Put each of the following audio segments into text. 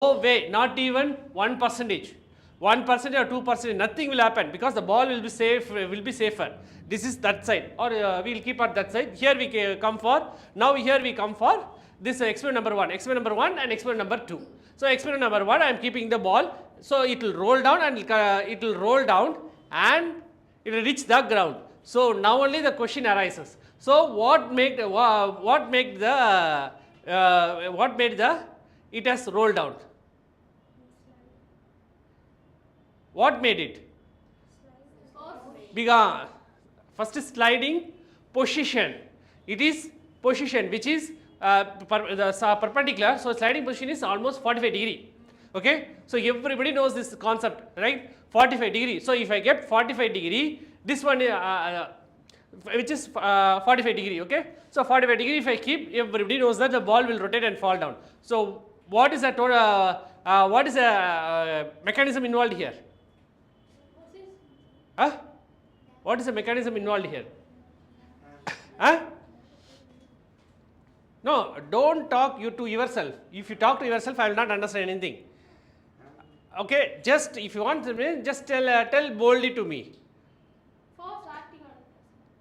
way, not even 1%. 1% or 2%, nothing will happen because the ball will be safe, will be safer. This is that side, or we will keep at that side. Here we come for, now here we come for this experiment number 1, experiment number 1 and experiment number 2. So experiment number 1, I am keeping the ball, so it will roll down and it will roll down and it will reach the ground. So now only the question arises. So what made the it has rolled down? What made it? Began. First is sliding position. It is position which is perpendicular. So sliding position is almost 45 degree. Okay. So everybody knows this concept, right? 45 degree. So if I get 45 degree, this one which is 45 degree. Okay. So 45 degree if I keep, everybody knows that the ball will rotate and fall down. So what is the mechanism involved here? Huh? What is the mechanism involved here? Huh? No, don't talk you to yourself. If you talk to yourself, I will not understand anything. Okay, just if you want to, just tell boldly to me. Force acting on it.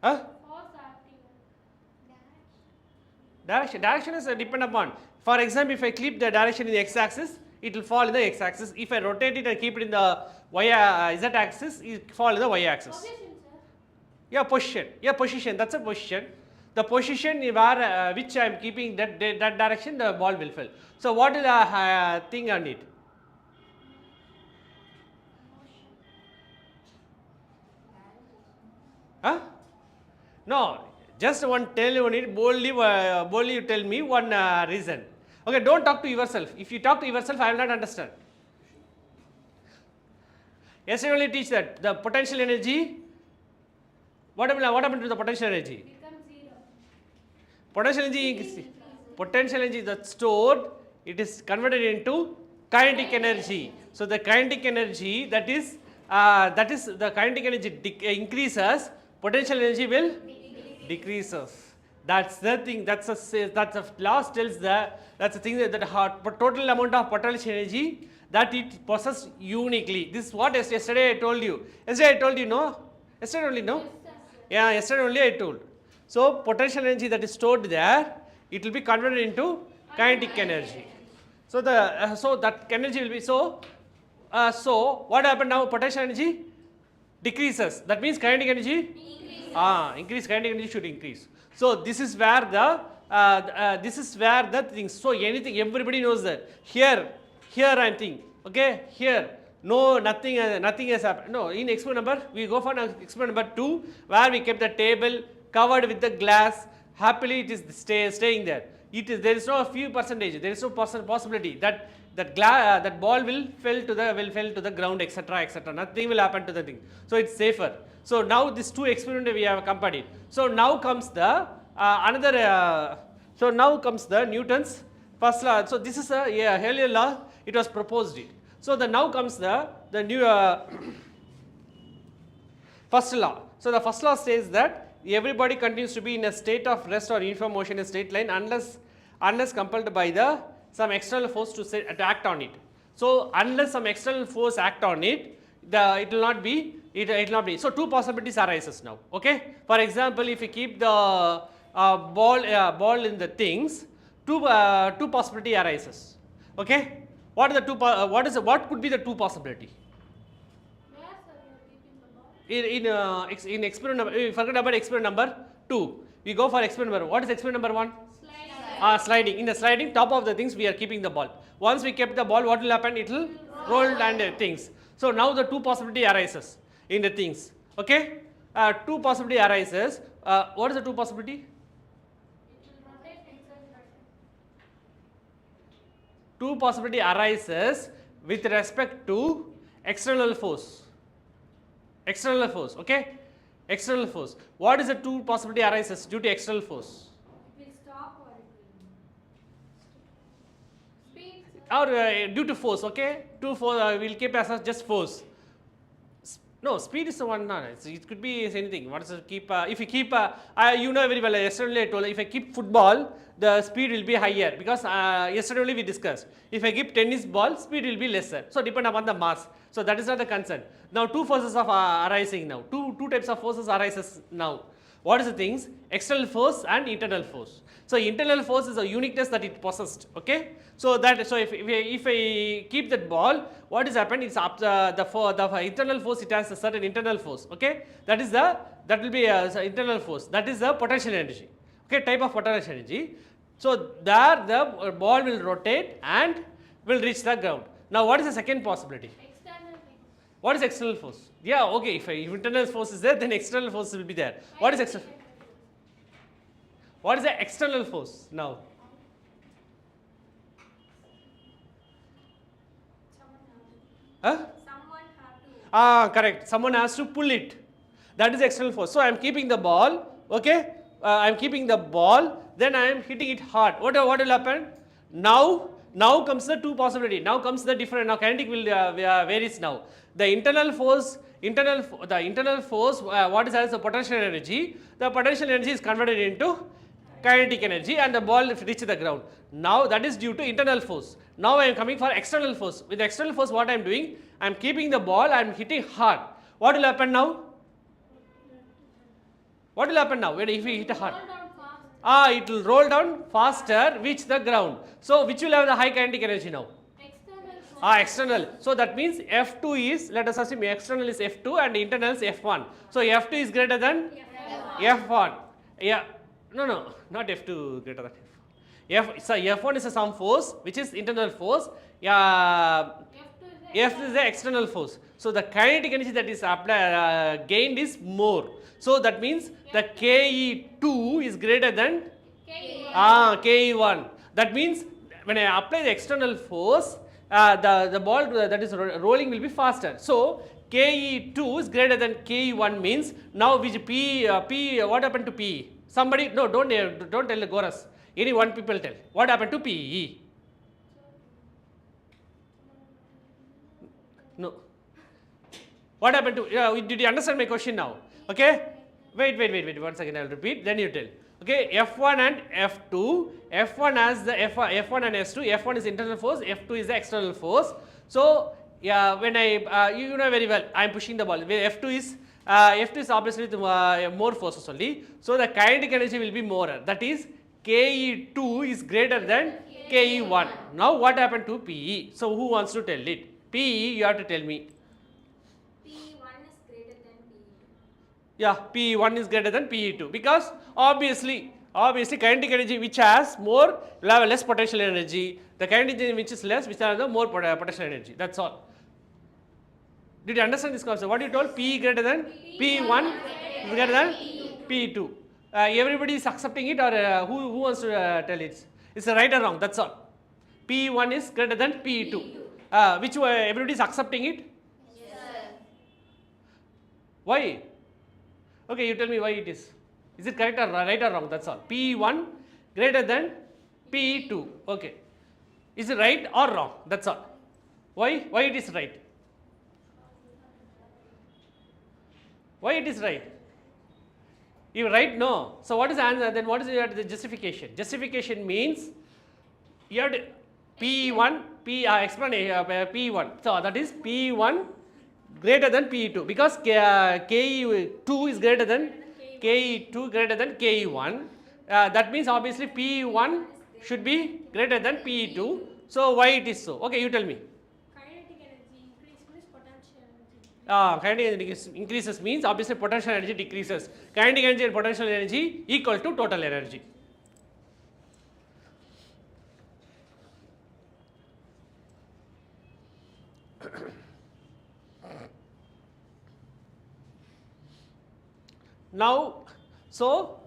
Huh? Force acting on Direction is depend upon. For example, if I keep the direction in the x-axis, it will fall in the x-axis. If I rotate it and keep it in the z-axis, it will fall in the y-axis. position, sir. Yeah, position. That's a position. The position where which I am keeping that direction, the ball will fall. So what is the thing on it? Huh? No, just one tell you it boldly you tell me one reason. Okay, don't talk to yourself. If you talk to yourself, I will not understand. Yesterday only teach that the potential energy. What happened to the potential energy? Become zero. Potential energy that's stored, it is converted into kinetic energy. So the kinetic energy that is the kinetic energy increases, potential energy will decreases. That's the thing. That's a law tells that's the thing that total amount of potential energy that it possesses uniquely. This is what yesterday I told you. Yesterday I told you, no? Yesterday only, no? Yeah, yesterday only I told. So potential energy that is stored there, it will be converted into kinetic energy. So so that energy will be so what happened now? Potential energy decreases. That means kinetic energy increase. Kinetic energy should increase. So this is where the things. So anything, everybody knows that. Here I am thinking. Okay, here. No, nothing has happened. No, in experiment number, we go for experiment number 2, where we kept the table covered with the glass. Happily, it is staying there. There is no few percentage. There is no possibility that ball will fall to the ground, etc. Nothing will happen to the thing. So it's safer. So now these two experiments we have compared it. So now comes the Newton's first law. So this is a earlier law. It was proposed it. So now comes the new first law. So the first law says that everybody continues to be in a state of rest or uniform motion in a straight line unless compelled by some external force to act on it. So unless some external force act on it, it will not be. So two possibilities arises now. Okay. For example, if you keep the ball in the things, two possibility arises. Okay. What could be the two possibility? Where, sir, you are keeping the ball? In experiment number, we forget about experiment number 2. We go for experiment number. What is experiment number 1? Sliding. In the sliding, top of the things we are keeping the ball. Once we kept the ball, what will happen? It will roll and things. So now the two possibility arises in the things. Okay. Two possibility arises. What is the two possibility? It will rotate inside the direction. Two possibility arises with respect to external force. Okay. External force. What is the two possibility arises due to external force? It will stop or it will speed. Or due to force. Okay. We'll keep as just force. No, speed is the one. No, it could be anything. What is the keep? If you keep, you know very well. Yesterday I told you, if I keep football, the speed will be higher because yesterday only we discussed. If I keep tennis ball, speed will be lesser. So depend upon the mass. So that is not the concern. Now two forces are arising now. Two types of forces arises now. What is the things? External force and internal force. So internal force is a uniqueness that it possessed. Okay. So if I keep that ball, what is happened? It's up the internal force. It has a certain internal force. Okay. That will be internal force. That is the potential energy. Okay. Type of potential energy. So there the ball will rotate and will reach the ground. Now what is the second possibility? External thing. What is external force? Yeah, okay, if internal force is there, then external force will be there. What is external? What is the external force now? Someone have to. Correct. Someone has to pull it. That is external force. So I am keeping the ball, okay? I am keeping the ball, then I am hitting it hard. What will happen? Now comes the two possibility. Now comes the different. Now kinetic will varies now. The internal force. What is as the potential energy? The potential energy is converted into kinetic energy, and the ball reaches the ground. Now that is due to internal force. Now I am coming for external force. With external force, what I am doing? I am keeping the ball. I am hitting hard. What will happen now? What will happen now when if we hit hard? Roll down fast. It will roll down faster, reach the ground. So which will have the high kinetic energy now? External force. External. So that means F2 is, let us assume external is F2 and internal is F1. So F2 is greater than F1. Yeah. No, not F2 greater than F1. So F1 is some force which is internal force. Yeah. F is the external force. So the kinetic energy that is gained is more. So that means the KE2 is greater than KE1. That means when I apply the external force, the ball that is rolling will be faster. So KE2 is greater than KE1 means now which P what happened to PE? Somebody no, don't tell the chorus. Any one people tell. What happened to PE? No. What happened to? Did you understand my question now? Okay. Wait. 1 second. I will repeat. Then you tell. Okay. F1 and F2. F1 has the F1 and S2. F1 is internal force. F2 is the external force. So yeah, when I you know very well, I am pushing the ball. F2 is obviously the, more forces only. So the kinetic energy will be more. That is KE2 is greater than KE1. Now what happened to PE? So who wants to tell it? PE, you have to tell me. P1 is greater than P2. Yeah, PE1 is greater than PE2 because obviously kinetic energy which has more will have less potential energy. The kinetic energy which is less which has the more potential energy. That's all. Did you understand this concept? What you told? PE greater than PE1 is greater than PE2. Everybody is accepting it, or who wants to tell it? It's right or wrong. That's all. PE1 is greater than PE2. Which everybody is accepting it? Yes. Why? Okay, you tell me why it is. Is it correct or right or wrong? That's all. PE1 greater than PE2. Okay. Is it right or wrong? That's all. Why? Why it is right? Why it is right? You right? No. So what is the answer? Then what is the justification? Justification means you have to PE1, explain PE1. So that is PE1 greater than PE2 because KE2 is greater than KE2 greater than KE1. That means obviously PE1 should be greater than PE2. So why it is so? Okay, you tell me. Kinetic energy increases potential energy. Kinetic energy increases means obviously potential energy decreases. Kinetic energy and potential energy equal to total energy. Now, so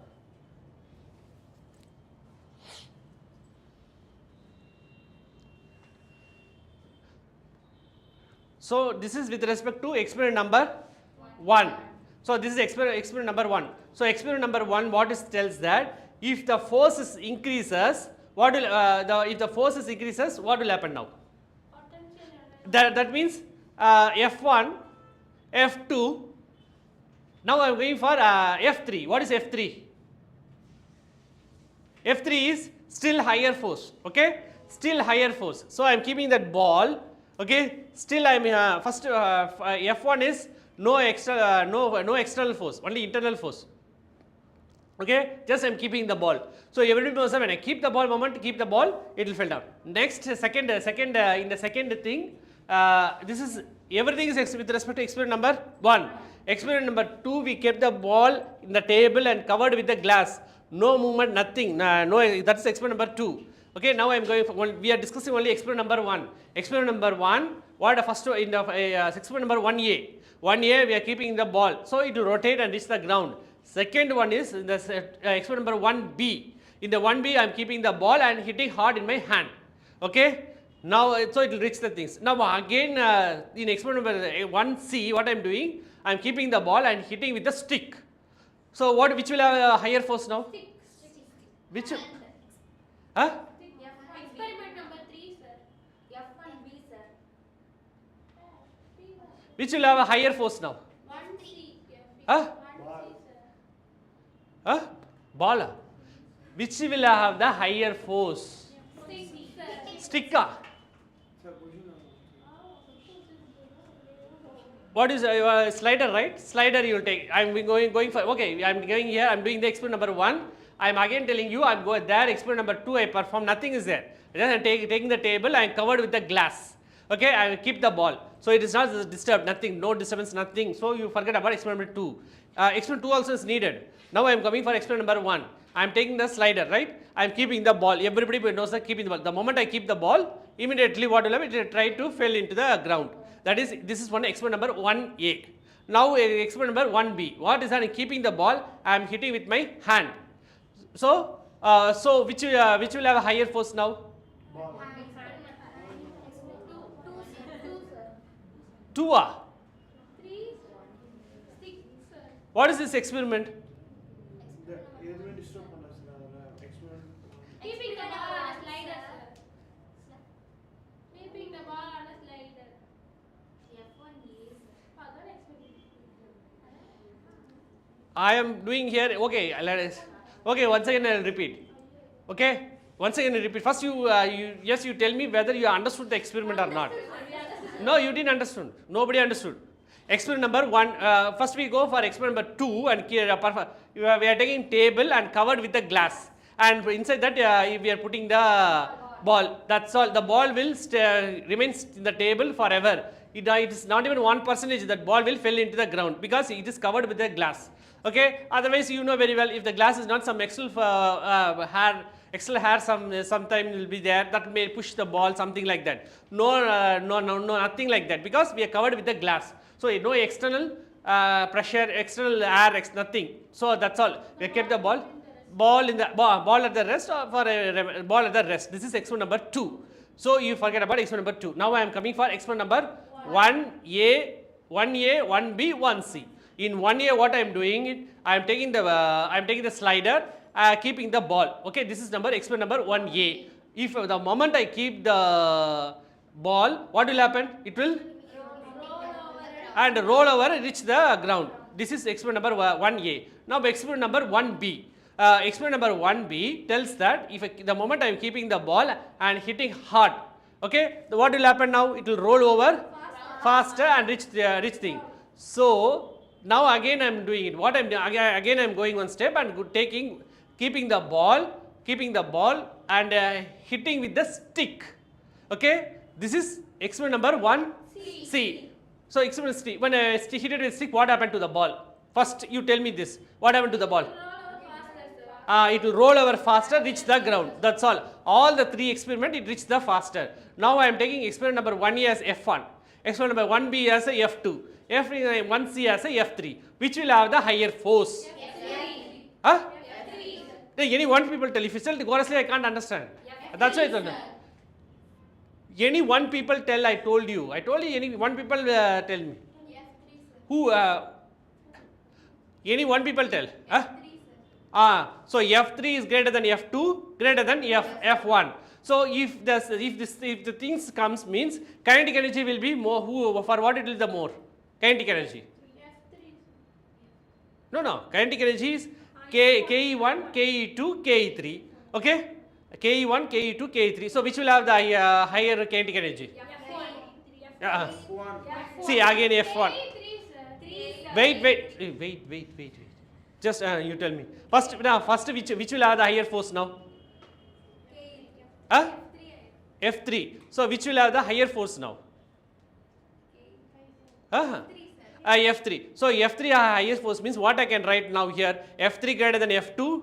this is with respect to experiment number 1. So this is experiment number 1. So experiment number 1 what it tells that if the forces increases, what will if the forces increases, what will happen now? Potential energy. That means F1 F2. Now I am going for F3. What is F3? F3 is still higher force, okay? Still higher force. So I am keeping that ball, okay? Still I am first F1 is no external force, only internal force. Okay, just I am keeping the ball. So everybody knows that when I keep the ball, moment keep the ball, it will fall down. Next, in the second thing, this is everything is with respect to experiment number 1. Experiment number 2, we kept the ball in the table and covered with the glass. No movement, nothing. No, that's experiment number 2. Okay, now I am going for we are discussing only experiment number 1. Experiment number 1, what the first in the experiment number 1A. 1A, we are keeping the ball, so it will rotate and reach the ground. Second one is in the experiment number 1B. In the 1B, I am keeping the ball and hitting hard in my hand. Okay. Now, so it will reach the things. Now again, in experiment number 1C, what I am doing? I am keeping the ball and hitting with the stick. So which will have a higher force now? Stick. Which? And Huh? experiment number 3, sir. F1B, sir. Which will have a higher force now? 1C. Huh? 1C, sir. Huh? Ball. Which will have the higher force? Stick, sir. Stick. What is slider, right? Slider you will take. I am going for, okay, I am going here, I am doing the experiment number 1. I am again telling you, I am going there, experiment number 2, I perform, nothing is there. Just I am taking the table, I am covered with the glass. Okay, I will keep the ball. So it is not disturbed, nothing, no disturbance, nothing. So you forget about experiment number 2. Experiment 2 also is needed. Now I am coming for experiment number 1. I am taking the slider, right? I am keeping the ball. Everybody knows that keeping the ball. The moment I keep the ball, immediately what will happen? It will try to fall into the ground. That is, this is one experiment number 1A. Now experiment number 1B. What is that? I am keeping the ball. I am hitting with my hand. So, which will have a higher force now? Two, 2 ah. 3, stick, sir. What is this experiment? Keeping the ball on a slider, sir. Keeping the ball on a slider. F1A, other experiment. I am doing here, okay, okay, once again I will repeat. Okay, once again I repeat. First you tell me whether you understood the experiment or not. No, you didn't understand. Nobody understood. Experiment number 1, first we go for experiment number 2 and we are taking table and covered with the glass. And inside that we are putting the ball. That's all. The ball will remain in the table forever. It is not even 1% that ball will fall into the ground because it is covered with the glass. Okay. Otherwise, you know very well if the glass is not some external hair sometime will be there that may push the ball, something like that. No, nothing like that because we are covered with the glass. So no external pressure, external air, nothing. So that's all. We kept the ball at the rest or for a ball at the rest. This is experiment number 2. So you forget about experiment number 2. Now I am coming for experiment number 1A, 1B, 1C. In 1A, what I am doing, I am taking the slider, keeping the ball. Okay, this is experiment number 1A. If the moment I keep the ball, what will happen? It will roll over and reach the ground. This is experiment number 1A. Now experiment number 1B. Experiment number 1B tells that if the moment I am keeping the ball and hitting hard, okay, what will happen now? It will roll over faster and reach thing. So now again I am doing it. What I am doing again, I am going one step and keeping the ball and hitting with the stick. Okay, this is experiment number 1C. So experiment C. When I hit it with stick, what happened to the ball? First, you tell me this. What happened to the ball? It will roll over faster, reach the ground. That's all. All the 3 experiments, it reached the faster. Now I am taking experiment number 1A as F1. Experiment number 1B as a F2. F3, 1C as a F3. Which will have the higher force? F3. Huh? F3. Any one people tell. If you tell, honestly, I can't understand. That's why I told you. Any one people tell, I told you. Any one people tell me. F3, sir. Who? Any one people tell. Huh? F3, sir. So F3 is greater than F2, greater than F1. So if the things comes means kinetic energy will be more. For what it will be the more? Kinetic energy. F3. No. Kinetic energy is KE1, KE2, KE3. Okay? KE1, KE2, KE3. So which will have the higher kinetic energy? F1. F1. See again F1. Three, sir. Wait. Just you tell me. First which will have the higher force now? Huh? F3. So which will have the higher force now? F3. So F3 higher force means what I can write now here? F3 greater than F2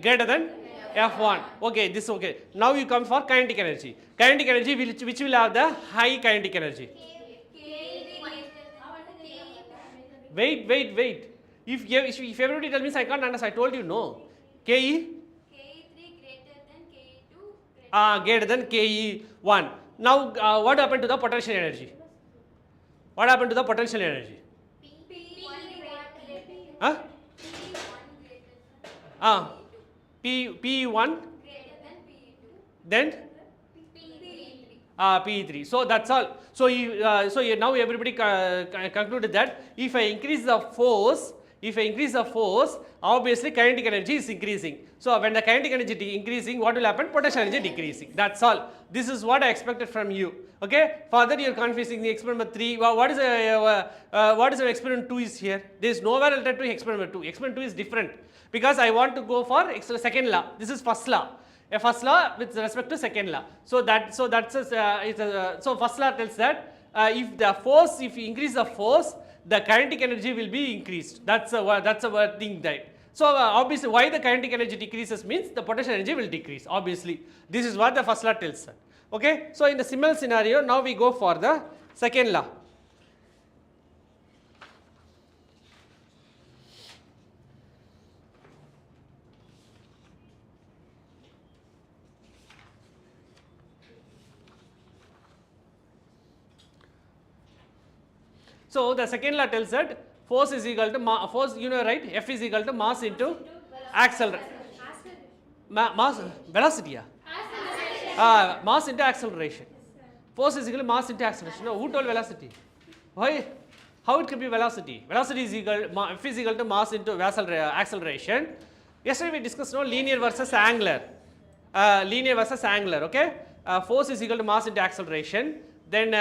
greater than F1. Okay, this okay. Now you come for kinetic energy. Kinetic energy which will have the high kinetic energy. Wait. If everybody tells me I can't understand, I told you no. KE greater than KE1. Now what happened to the potential energy? What happened to the potential energy? Huh? P1 then P3. So that's all. So now everybody concluded that if I increase the force, obviously kinetic energy is increasing. So when the kinetic energy increasing, what will happen? Potential energy decreasing. That's all. This is what I expected from you. Okay. Further, you are confusing the experiment 3. What is the experiment 2 is here? There is nowhere related to experiment 2. Experiment 2 is different because I want to go for second law. This is first law. A first law with respect to second law. So first law tells that if you increase the force, the kinetic energy will be increased. That's a thing that. So obviously, why the kinetic energy decreases means the potential energy will decrease. Obviously, this is what the first law tells us. Okay. So in the similar scenario, now we go for the second law. So the second law tells that force is equal to force, you know, right? F is equal to mass into acceleration. Mass velocity, yeah. Mass into acceleration. Force is equal to mass into acceleration. No, who told velocity? Why? How it can be velocity? Velocity is equal F is equal to mass into acceleration. Yesterday we discussed linear versus angular. Okay. Force is equal to mass into acceleration. Then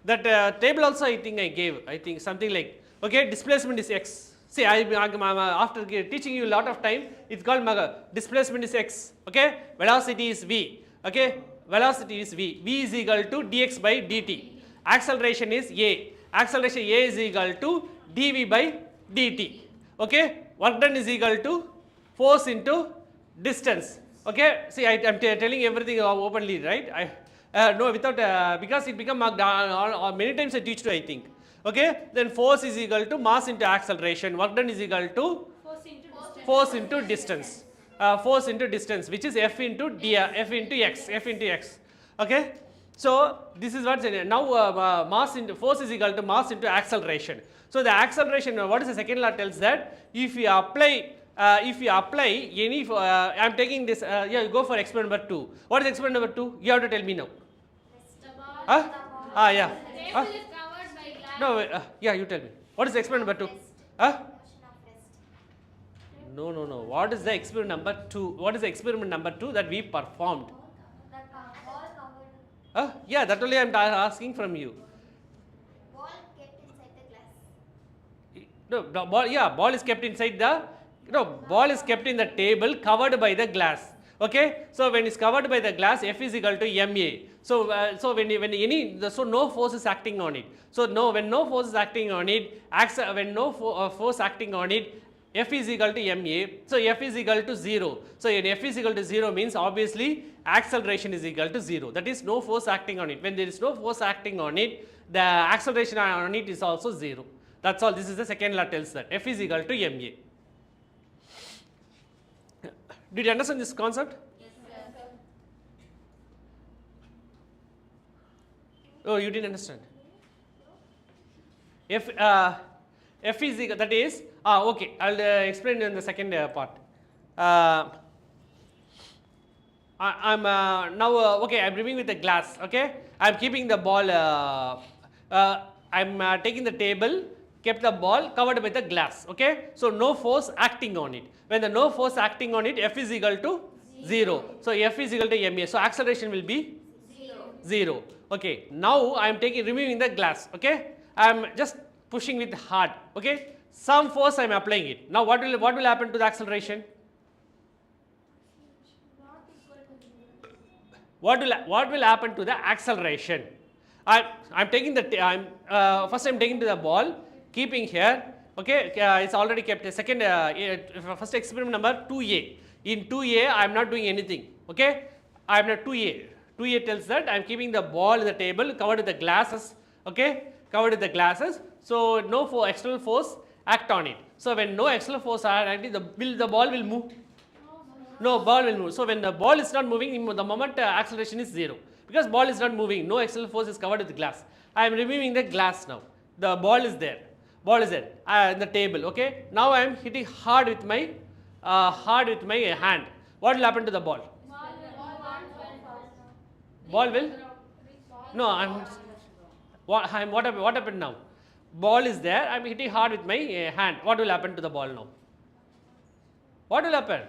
that table also I think something like, okay, displacement is x. See, after teaching you a lot of time, it's called displacement is x. Okay, velocity is v. Okay, velocity is v. V is equal to dx by dt. Acceleration is a. Acceleration a is equal to dv by dt. Okay, work done is equal to force into distance. Okay, see, I am telling everything openly, right? No, without because it become many times I teach to, I think. Okay, then force is equal to mass into acceleration. Work done is equal to force into distance. Force into distance, which is F into x. Okay, so this is what's now mass into force is equal to mass into acceleration. So the acceleration, what is the second law tells that if you apply any, I am taking this, yeah, go for experiment number 2. What is experiment number 2? You have to tell me now. Yeah. Table is covered by glass. No, yeah, you tell me. What is experiment number 2? No. What is the experiment number 2? What is the experiment number 2 that we performed? Yeah, that only I am asking from you. Ball kept inside the glass. No, the ball, yeah, ball is kept inside the, ball is kept in the table covered by the glass. Okay, so when it's covered by the glass, F is equal to ma. So so no force is acting on it. So when no force is acting on it, when no force acting on it, F is equal to ma. So F is equal to 0. So when F is equal to 0 means obviously acceleration is equal to 0. That is no force acting on it. When there is no force acting on it, the acceleration on it is also 0. That's all. This is the second law tells that F is equal to ma. Did you understand this concept? Yes, sir. Oh, you didn't understand. F is equal, that is, okay, I'll explain in the second part. I'm now, okay, I'm removing with the glass, okay. I'm keeping the ball, I'm taking the table, kept the ball covered by the glass. Okay, so no force acting on it. When the no force acting on it, F is equal to 0. So F is equal to ma. So acceleration will be 0. Okay, now I am removing the glass. Okay, I am just pushing with hard. Okay, some force I am applying it. Now what will happen to the acceleration? Not equal to 0. What will happen to the acceleration? I'm taking the first I'm taking to the ball, keeping here. Okay, it's already kept. Second, first experiment number 2A. In 2A, I'm not doing anything. Okay, I'm not 2A. 2A tells that I'm keeping the ball in the table covered with the glasses. Okay, covered with the glasses. So no external force act on it. So when no external force act, the ball will move. No, ball will move. So when the ball is not moving, the moment acceleration is 0. Because ball is not moving, no external force is covered with glass. I am removing the glass now. The ball is there. Ball is there in the table. Okay. Now I am hitting hard with my hand. What will happen to the ball? Ball will? No, what happened now? Ball is there. I am hitting hard with my hand. What will happen to the ball now? What will happen?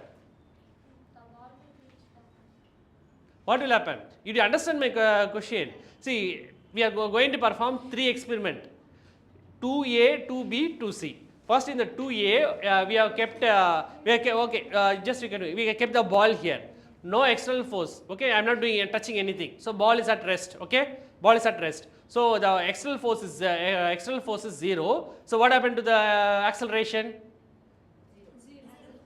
What will happen? Did you understand my question? See, we are going to perform 3 experiments. 2A, 2B, 2C. First in the 2A, we have kept, we kept the ball here. No external force. Okay, I am not touching anything. So ball is at rest. Okay, ball is at rest. So the external force is 0. So what happened to the acceleration?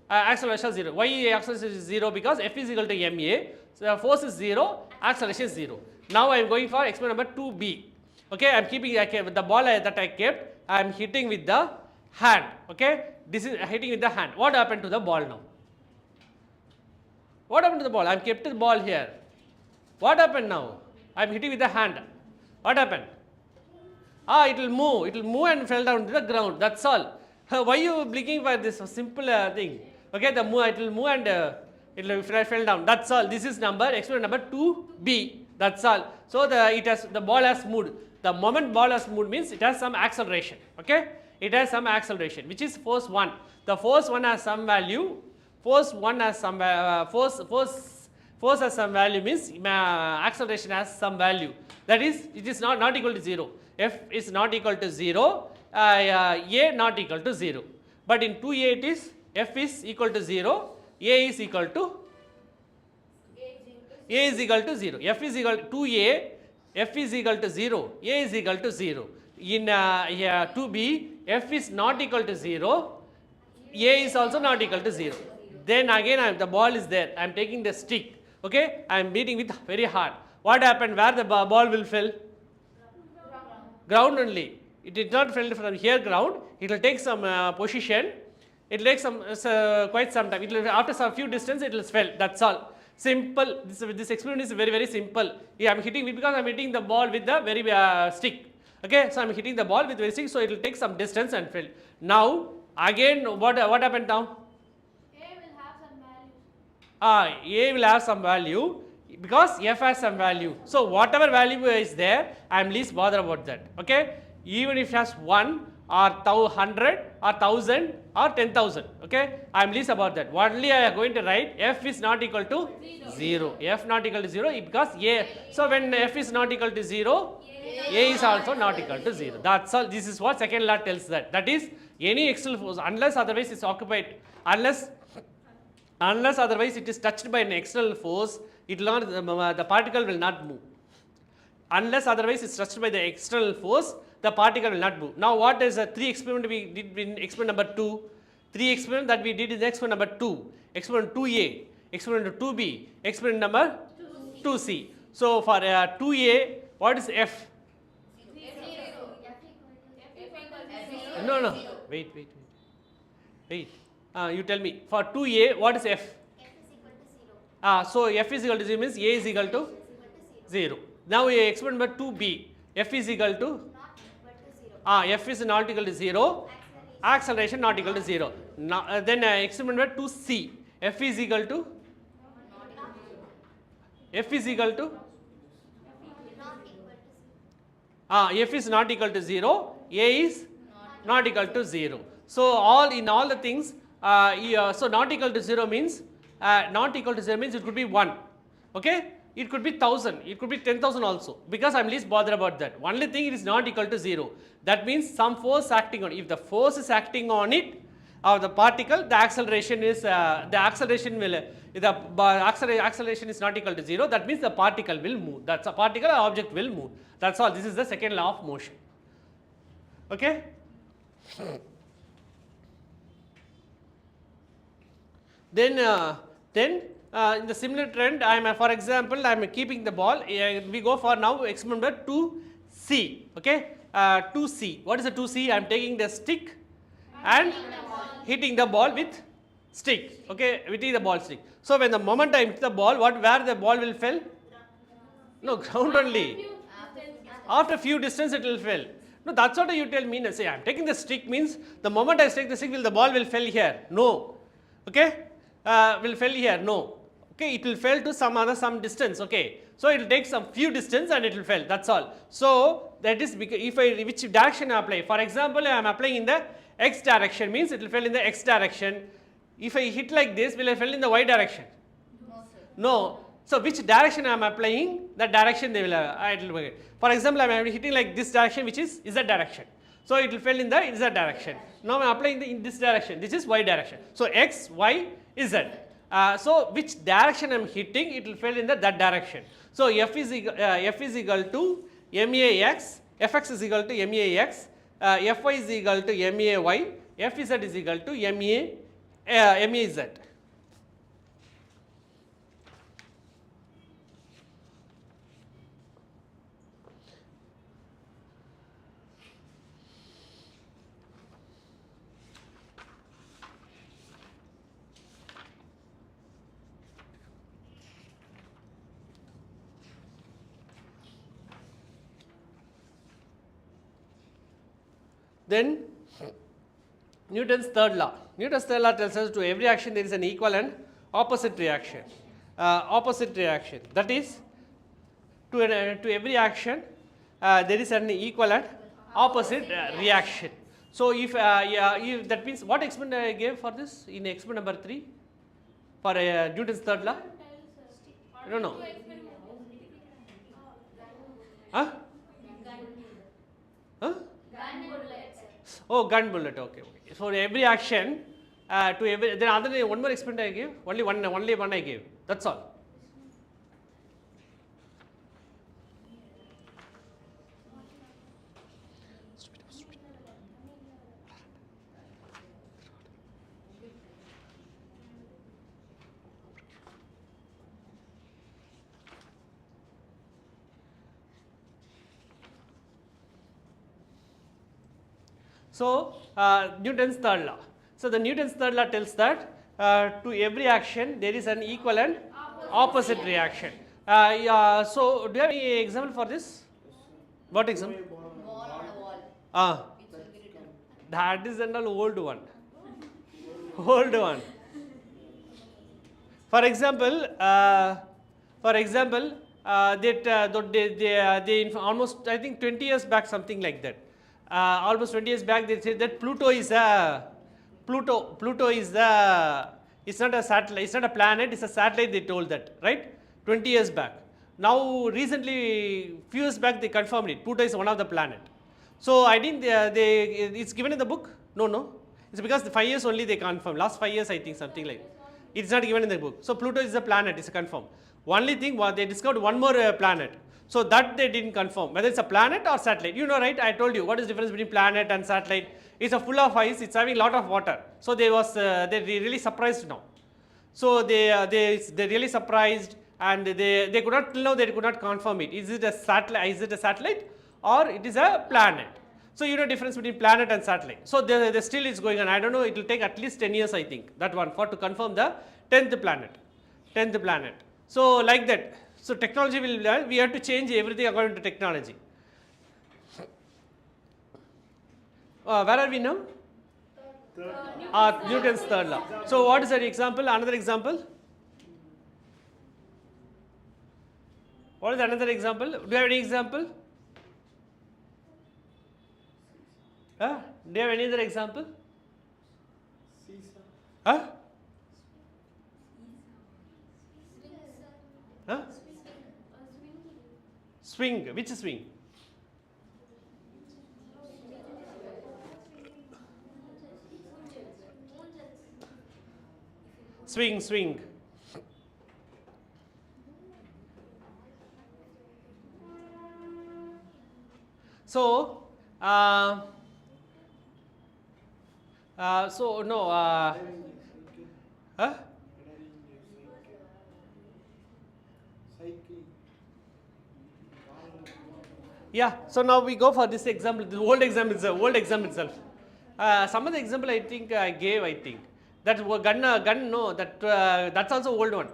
Acceleration 0. Why acceleration is 0? Because F is equal to ma. So the force is 0, acceleration is 0. Now I am going for experiment number 2B. Okay, I am keeping the ball that I kept, I am hitting with the hand. Okay, this is hitting with the hand. What happened to the ball now? What happened to the ball? I am kept the ball here. What happened now? I am hitting with the hand. What happened? It will move. It will move and fell down to the ground. That's all. Why you blinking for this simple thing? Okay, it will move and it will fell down. That's all. This is experiment number 2B. That's all. So the ball has moved. The moment ball has moved means it has some acceleration. Okay, it has some acceleration, which is force 1. The force 1 has some value. Force 1 has some force has some value means acceleration has some value. That is, it is not equal to 0. F is not equal to 0. A not equal to 0. But in 2A it is F is equal to 0. A is equal to 0. F is equal to 2A. F is equal to 0. A is equal to 0. In 2B, F is not equal to 0. A is also not equal to 0. Then again the ball is there. I am taking the stick. Okay, I am beating with very hard. What happened? Where the ball will fall? Ground only. It did not fall from here ground. It will take some position. It will take some quite some time. It will, after some few distance it will fall. That's all. Simple. This experiment is very simple. Yeah, I am hitting because I am hitting the ball with the very stick. Okay, so I am hitting the ball with very stick. So it will take some distance and fall. Now again, what happened now? A will have some value because F has some value. So whatever value is there, I am least bothered about that. Okay, even if it has 1 or 100 or 1000 or 10,000. Okay, I am least about that. Only I am going to write F is not equal to 0. F not equal to 0 because A. So when F is not equal to 0, A is also not equal to 0. That's all. This is what second law tells that. That is, any external force unless otherwise it's occupied, unless otherwise it is touched by an external force, it will not, the particle will not move. Unless otherwise it's touched by the external force, the particle will not move. Now what is the 3 experiment we did in experiment number 2? 3 experiment that we did in experiment number 2. Experiment 2A, experiment 2B, experiment number 2C. So for 2A, what is F? No. Wait. You tell me. For 2A, what is F? F is equal to 0. So F is equal to 0 means A is equal to 0. Now experiment number 2B, F is equal to? Not equal to 0. F is not equal to 0. Acceleration not equal to 0. Now, then experiment number 2C, F is equal to? F is equal to? Not equal to 0. F is not equal to 0, A is not equal to 0. So all in all the things, so not equal to 0 means it could be 1, okay? It could be 1000, it could be 10,000 also, because I am least bothered about that. Only thing it is not equal to 0. That means some force acting on it. If the force is acting on it, or the particle, the acceleration is acceleration is not equal to 0. That means the particle will move. That's a particle or object will move. That's all. This is the second law of motion. Okay. Then in the similar trend, for example, I am keeping the ball. We go for now experiment 2C. Okay. 2C. What is a 2C? I am taking the stick and hitting the ball with stick. Okay, hitting the ball stick. So when the moment I hit the ball, where the ball will fall? No, ground only. After few distance it will fall. No, that's what you tell me. Say I am taking the stick means the moment I take the stick, the ball will fall here? No. Okay, will fall here? No. Okay, it will fall to some distance. Okay, so it will take some few distance and it will fall. That's all. So that is because which direction I apply. For example, I am applying in the x direction, means it will fall in the x direction. If I hit like this, will I fall in the y direction? No, sir. No. So which direction I am applying, that direction they will. For example, I am hitting like this direction, which is z direction. So it will fall in the z direction. Now I am applying in this direction. This is y direction. So x, y, z. So which direction I am hitting, it will fall in that direction. So F is equal to MAX, Fx is equal to MAX, Fy is equal to MAY, Fz is equal to MAZ. Then Newton's third law. Newton's third law tells us to every action there is an equal and opposite reaction. That is, to every action there is an equal and opposite reaction. So if that means, what experiment I gave for this in experiment number 3 for Newton's third law? I don't know. Huh? Huh? Oh, gun bullet. Okay. For every action, then other than one more experiment I gave. Only one I gave. That's all. So Newton's third law. So the Newton's third law tells that to every action there is an equal and opposite reaction. So do you have any example for this? What example? Wall on a wall. Which will be written. That is an old one. Old one. For example, they almost, I think 20 years back, something like that. Almost 20 years back, they said that Pluto is it's not a satellite, it's not a planet, it's a satellite. They told that, right? 20 years back. Now recently, few years back, they confirmed it. Pluto is one of the planet. So I think it's given in the book. No. It's because the 5 years only they confirmed. Last 5 years, I think, something like that. It's not given in the book. So Pluto is a planet, it's a confirmed. Only thing was they discovered one more planet. So that they didn't confirm whether it's a planet or satellite. You know, right? I told you what is the difference between planet and satellite. It's a full of ice. It's having a lot of water. So they really surprised now. So they really surprised, and they could not, till now they could not confirm it. Is it a satellite? Is it a satellite or it is a planet? So you know difference between planet and satellite. So they still is going on. I don't know. It will take at least 10 years, I think, that one, for to confirm the 10th planet. So like that. So technology will, we have to change everything according to technology. Where are we now? Newton's third law. So what is that example? Another example? What is another example? Do you have any example? Do you have any other example? Huh? Huh? Swing. Which swing? Swing, swing. So, so no. Huh? Yeah. So now we go for this example. The old example itself. Some of the example I think I gave. I think that gun. No, that's also old one.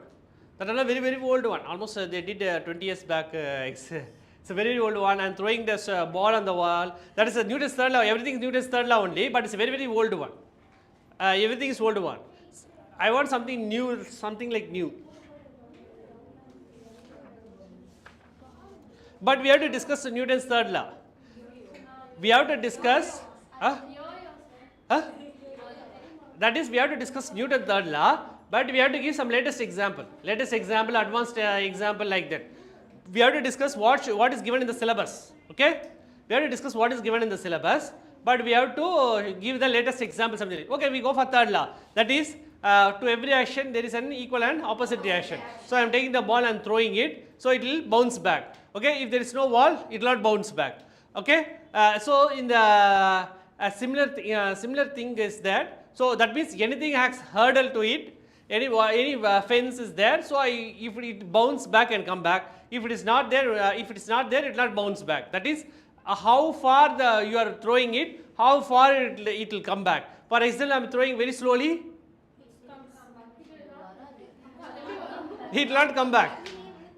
That is a very very old one. Almost they did 20 years back. It's a very old one. I'm throwing this ball on the wall. That is a Newton's third law. Everything is Newton's third law only, but it's a very very old one. Everything is old one. I want something new, something like new. But we have to discuss Newton's third law. We have to discuss. That is, we have to discuss Newton's third law, but we have to give some latest example. Latest example, advanced example like that. We have to discuss what is given in the syllabus. Okay? We have to discuss what is given in the syllabus, but we have to give the latest example. Something like, okay, we go for third law. That is, to every action there is an equal and opposite reaction. So I am taking the ball and throwing it, so it will bounce back. Okay, if there is no ball, it will not bounce back. Okay, so in the similar thing is that, so that means anything has hurdle to it, any fence is there, so if it bounce back and come back, if it is not there, it will not bounce back. That is, how far you are throwing it, how far it will come back. For example, I am throwing very slowly, it will not come back.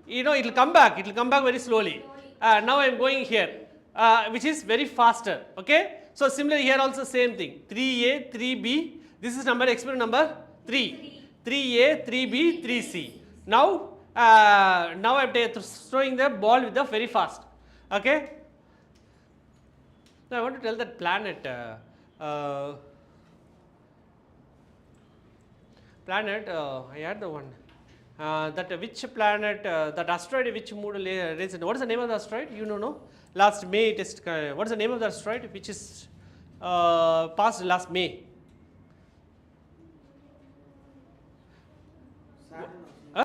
You know, it will come back very slowly. Now I am going here, which is very faster. Okay, so similarly here also same thing, 3A, 3B, this is experiment number 3, 3A, 3B, 3C. Now I am throwing the ball with the very fast. Okay, now I want to tell that planet, I had the one. That which planet, that asteroid which moved, what is the name of the asteroid? You don't know? Last May test, what is the name of the asteroid which is passed last May?